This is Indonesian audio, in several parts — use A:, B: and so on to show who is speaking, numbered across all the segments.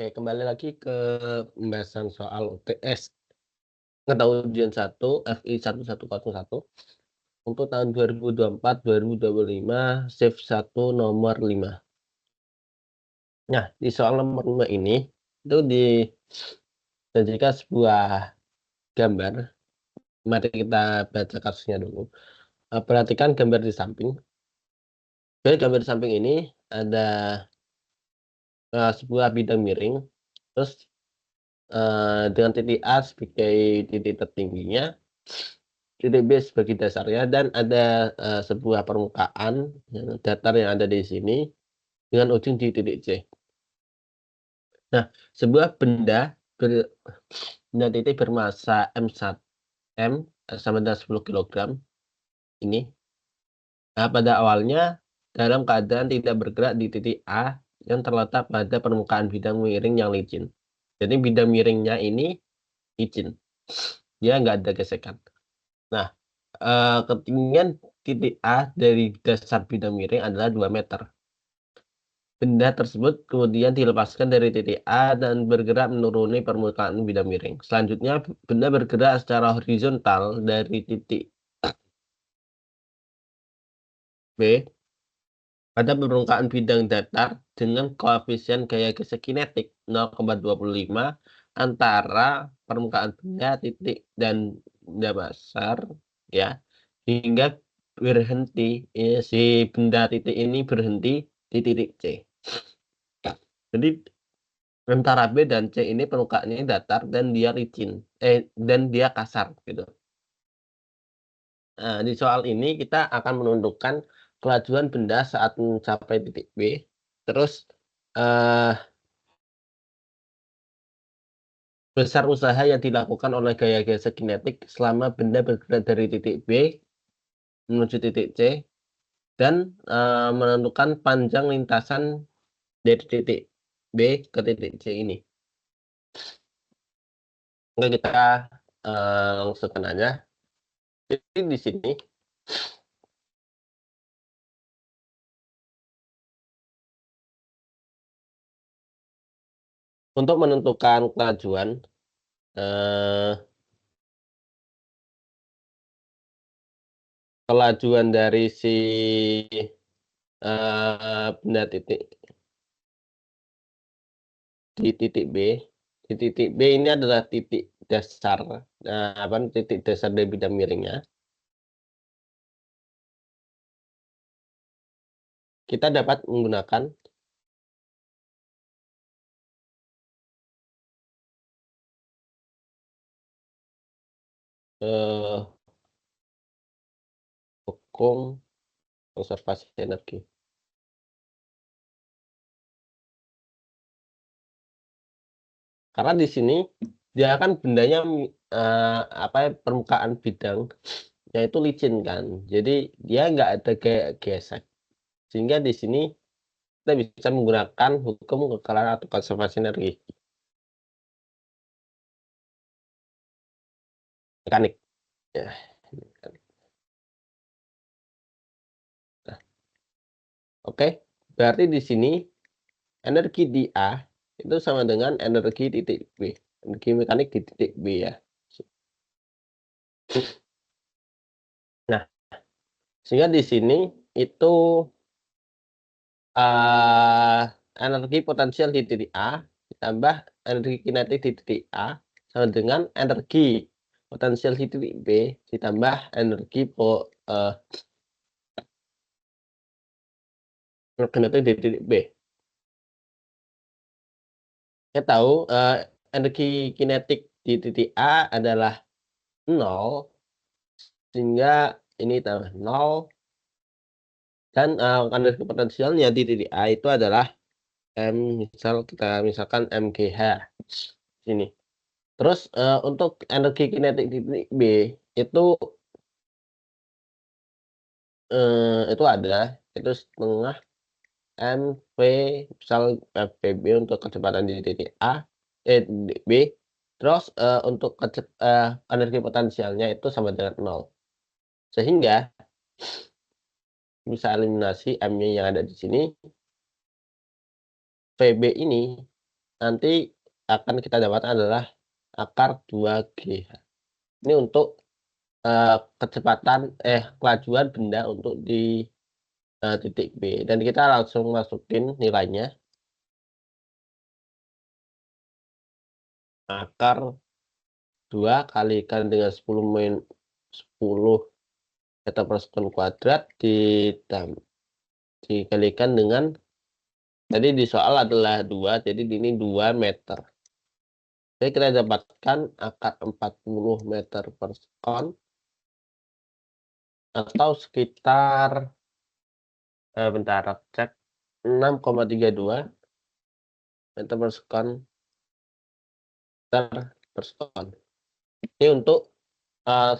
A: Oke, kembali lagi ke pembahasan soal UTS atau ujian 1 FI 1101 untuk tahun 2024-2025 shift 1 nomor 5. Nah, di soal nomor 5 ini itu disajikan sebuah gambar. Mari kita baca kasusnya dulu. Perhatikan gambar di samping. Jadi gambar di samping ini ada sebuah bidang miring, terus dengan titik A sebagai titik tertingginya, titik B sebagai dasarnya, dan ada sebuah permukaan datar yang ada di sini dengan ujung di titik C. Nah, sebuah benda titik bermasa M sama dengan 10 kg ini. Nah, pada awalnya dalam keadaan tidak bergerak di titik A yang terletak pada permukaan bidang miring yang licin. Jadi bidang miringnya ini licin, dia nggak ada gesekan. Nah, ketinggian titik A dari dasar bidang miring adalah 2 meter. Benda tersebut kemudian dilepaskan dari titik A dan bergerak menuruni permukaan bidang miring. Selanjutnya, benda bergerak secara horizontal dari titik B pada permukaan bidang datar dengan koefisien gaya gesek kinetik 0,25 antara permukaan benda titik dan benda besar, ya, hingga berhenti, si benda titik ini berhenti di titik C. Jadi antara B dan C ini permukaannya datar dan dia licin, dan dia kasar gitu. Nah, di soal ini kita akan menentukan kelajuan benda saat mencapai titik B. Terus eh, besar usaha yang dilakukan oleh gaya gesek kinetik selama benda bergerak dari titik B menuju titik C, dan menentukan panjang lintasan dari titik B ke titik C ini. Oke, kita langsungkan aja. Jadi di sini untuk menentukan kelajuan dari si benda titik di titik B. Di titik B ini adalah titik dasar, titik dasar dari bidang miringnya. Kita dapat menggunakan eh, hukum konservasi energi. Karena di sini dia kan bendanya permukaan bidangnya itu licin kan. Jadi dia nggak ada gesek. Sehingga di sini kita bisa menggunakan hukum kekalahan atau konservasi energi mekanik. Ya, mekanik. Nah, oke. Berarti di sini energi di A itu sama dengan energi di titik B. Energi mekanik di titik B ya. Nah, sehingga di sini itu energi potensial di titik A ditambah energi kinetik di titik A sama dengan energi potensial di titik B ditambah energi kinetik di titik B. Kita tahu energi kinetik di titik A adalah 0, sehingga ini tambah 0, dan energi potensialnya di titik A itu adalah misalkan MGH sini. Terus untuk energi kinetik di titik B itu ada, itu setengah mv, misal FPB untuk kecepatan di titik titik B. Terus untuk energi potensialnya itu sama dengan 0. Sehingga bisa eliminasi M-nya yang ada di sini. VB ini nanti akan kita dapatkan adalah akar 2GH. Ini untuk, kelajuan benda untuk di, titik B, dan kita langsung masukin nilainya. Akar 2 kalikan dengan 10 meter per sekon kuadrat dikalikan dengan, tadi di soal adalah 2, jadi ini 2 meter. Jadi kita dapatkan akar 40 meter per sekon atau sekitar, bentar aku cek, 6,32 meter per sekon per sekon. Ini untuk,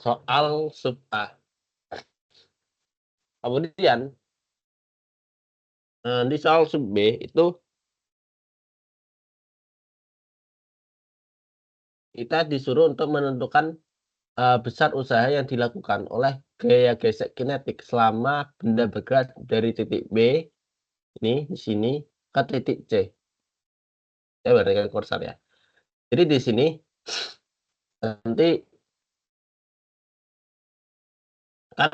A: soal sub A. Kemudian, di soal sub B itu kita disuruh untuk menentukan, besar usaha yang dilakukan oleh gaya gesek kinetik selama benda bergerak dari titik B, ini di sini, ke titik C. Saya berikan kursor ya. Jadi di sini nanti kan,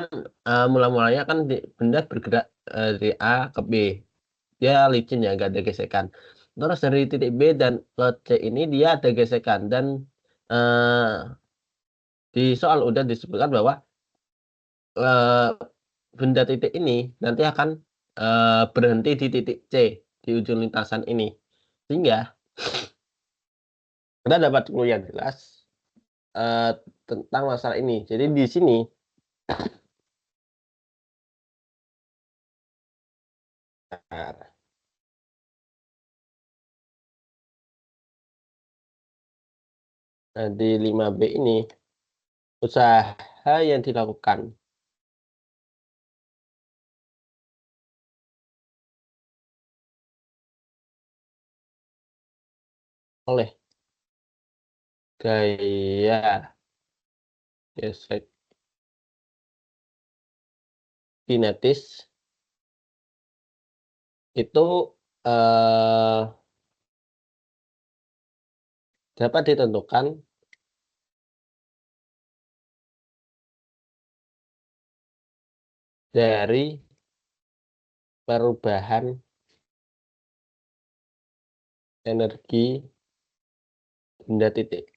A: mula-mulanya kan benda bergerak, dari A ke B. Dia licin ya, nggak ada gesekan. Terus dari titik B dan ke C ini dia ada gesekan dan, di soal udah disebutkan bahwa, eee, benda titik ini nanti akan, berhenti di titik C, di ujung lintasan ini. Sehingga kita dapat clue yang jelas, tentang masalah ini. Jadi di sini, bentar, di 5B ini, usaha yang dilakukan oleh gaya gesek kinetis itu, eee, dapat ditentukan dari perubahan energi benda titik.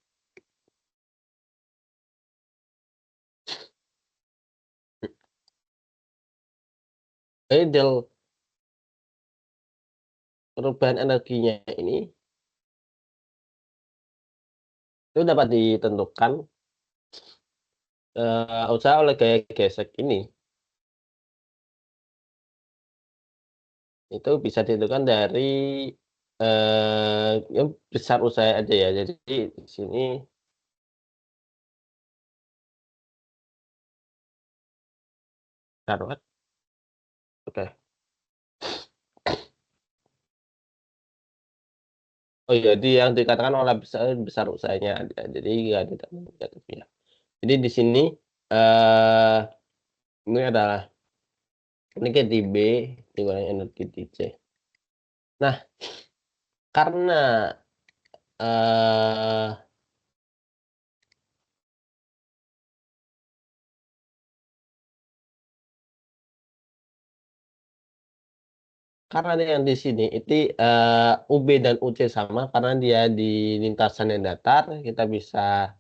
A: Jadi perubahan energinya ini itu dapat ditentukan, usaha oleh gaya gesek ini, itu bisa ditentukan dari, yang besar usaha aja ya. Jadi di sini taruh, oke. Oh iya, jadi yang dikatakan oleh besar besar usahanya ada, jadi nggak ada negatifnya. Jadi di sini, eee, ini adalah energi di B dikurangi energi di C. Nah, karena, eee, karena yang di sini itu, UB dan UC sama karena dia di lintasan yang datar, kita bisa,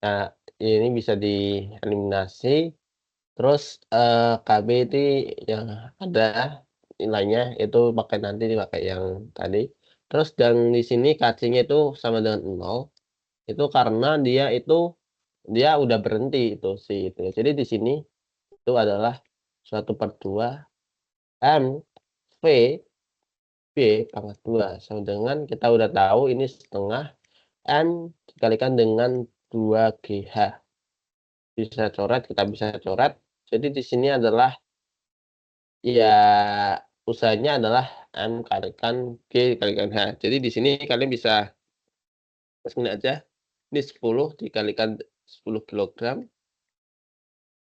A: eee, ini bisa dieliminasi. Terus, KB itu yang ada nilainya itu pakai nanti dipakai yang tadi. Terus dan di sini KC-nya itu sama dengan 0, itu karena dia udah berhenti itu si itu. Jadi di sini itu adalah 1/2 MV B pangkat 2 sama dengan kita udah tahu ini setengah M dikalikan dengan 2GH. Kita bisa coret. Jadi di sini adalah, ya, usahanya adalah M kalikan G dikalikan H. Jadi di sini kalian bisa ini aja, ini 10 dikalikan 10 kilogram,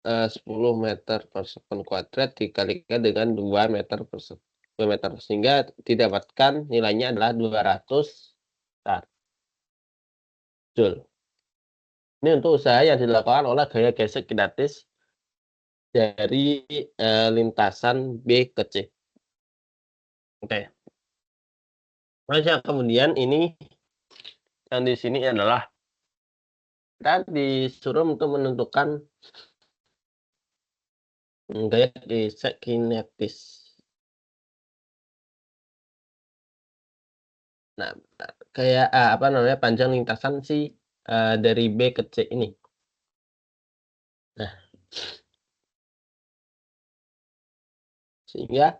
A: 10 meter per sekon kuadrat dikalikan dengan 2 meter per 2 meter, sehingga didapatkan nilainya adalah 200 Bentar, Jul. Ini untuk usaha yang dilakukan oleh gaya gesek kinetis dari lintasan B ke C. Oke. Terus yang kemudian ini yang di sini adalah kita disuruh untuk menentukan gaya gesek kinetis. Nah, kayak apa namanya panjang lintasan si dari B ke C ini. Nah, sehingga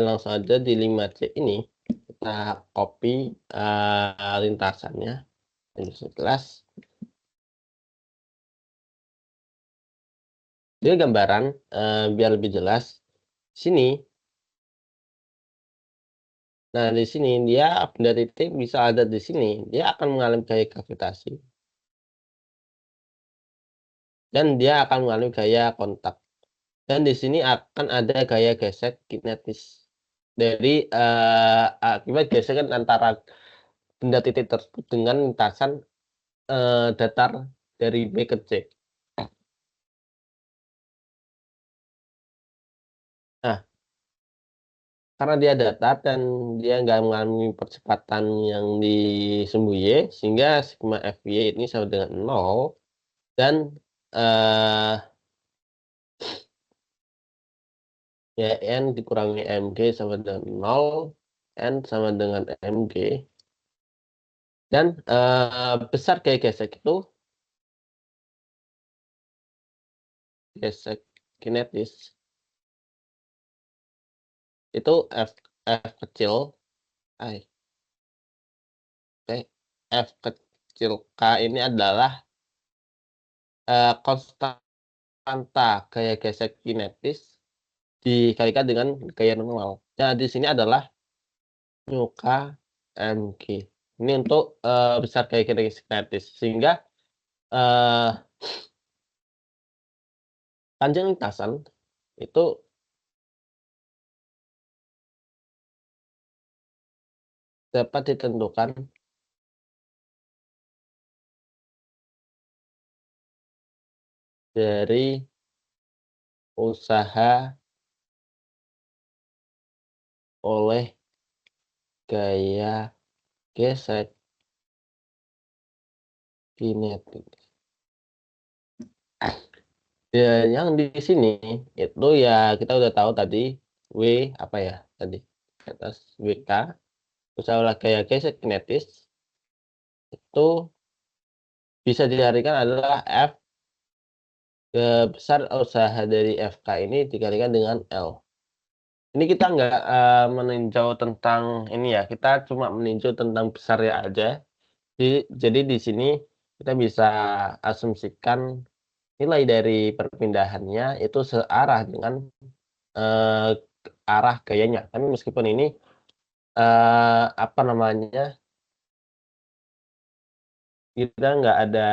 A: langsung aja di 5C ini kita copy lintasannya jadi kelas. Jadi gambaran biar lebih jelas sini. Nah, di sini dia benda titik bisa ada di sini, dia akan mengalami gaya gravitasi dan dia akan mengalami gaya kontak. Dan di sini akan ada gaya gesek kinetis. Dari akibat gesekan antara benda titik tersebut dengan lintasan datar dari B ke C. Nah, karena dia datar dan dia nggak mengalami percepatan yang di sumbu Y, sehingga sigma Fy ini sama dengan 0 dan eh, ya N dikurangi Mg sama dengan 0, N sama dengan Mg, dan besar kayak gesek itu, gesek kinetis, itu F kecil, ay, F kecil K ini adalah konstanta gaya gesek kinetis dikalikan dengan gaya normal. Nah, di sini adalah mu K Mg. Ini untuk besar gaya kinetis, sehingga eh, panjang lintasan itu dapat ditentukan dari usaha oleh gaya gesek kinetik. Ya, yang di sini itu ya kita udah tahu tadi W apa ya tadi atas WK usaha oleh gaya gesek kinetis itu bisa dicarikan adalah F besar usaha dari FK ini dikalikan dengan L. Ini kita nggak meninjau tentang ini ya, kita cuma meninjau tentang besarnya aja. Jadi di sini kita bisa asumsikan nilai dari perpindahannya itu searah dengan eh, arah gayanya. Tapi meskipun ini apa namanya, kita nggak ada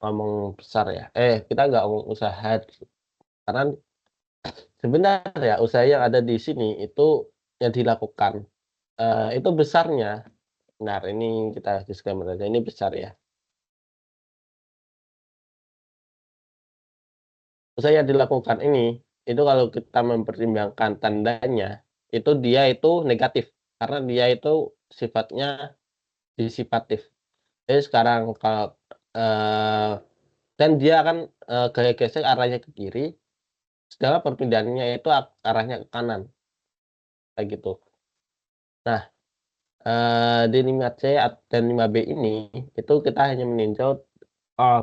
A: ngomong besar ya. Kita nggak ngomong usaha karena sebenarnya usaha yang ada di sini itu yang dilakukan itu besarnya. Benar, ini kita disclaimer aja, ini besar ya. Usaha yang dilakukan ini, itu kalau kita mempertimbangkan tandanya, itu dia itu negatif. Karena dia itu sifatnya disipatif. Jadi sekarang kalau eh, dan dia akan gaya gesek arahnya ke kiri, sedangkan perpindahannya itu arahnya ke kanan, kayak gitu. Nah, di 5C dan 5B ini, itu kita hanya meninjau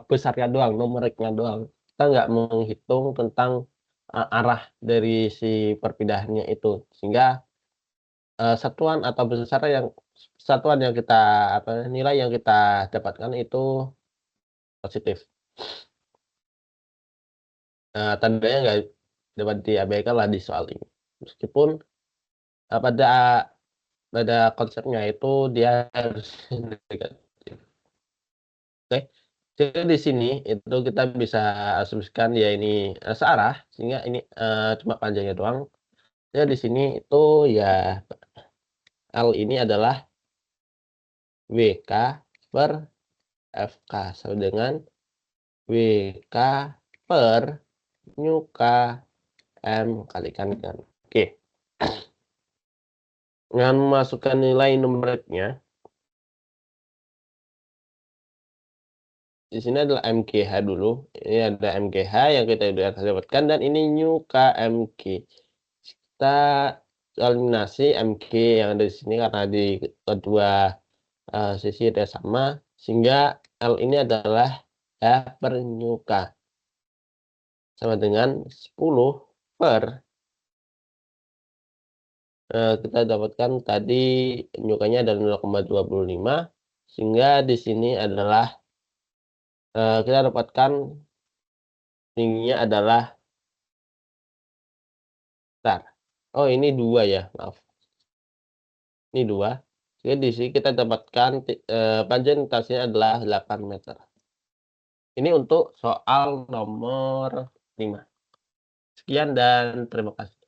A: besarnya doang, numeriknya doang. Kita nggak menghitung tentang arah dari si perpindahannya itu. Sehingga satuan atau satuan yang kita apa nilai yang kita dapatkan itu positif. Tandanya nggak dapat diabaikan lah di soal ini. Meskipun pada konsepnya itu dia harus negatif. Oke. Jadi di sini itu kita bisa asumsikan ya ini searah sehingga ini cuma panjangnya doang. Ya di sini itu ya L ini adalah WK per FK sama dengan WK per nu K M kalikan dengan G. Dengan memasukkan nilai numereknya, di sini adalah MGH dulu. Ini ada MGH yang kita sudah dapatkan dan ini nu KMG. Kita eliminasi MG yang ada di sini karena di kedua sisi ada sama, sehingga L ini adalah H per nu K sama dengan 10 per kita dapatkan tadi nyukanya adalah 0,25 sehingga di sini adalah kita dapatkan tingginya tingginya adalah oh ini 2 ya, maaf. Ini 2. Jadi di sini kita dapatkan panjang lintasnya adalah 8 meter. Ini untuk soal nomor 5. Sekian dan terima kasih.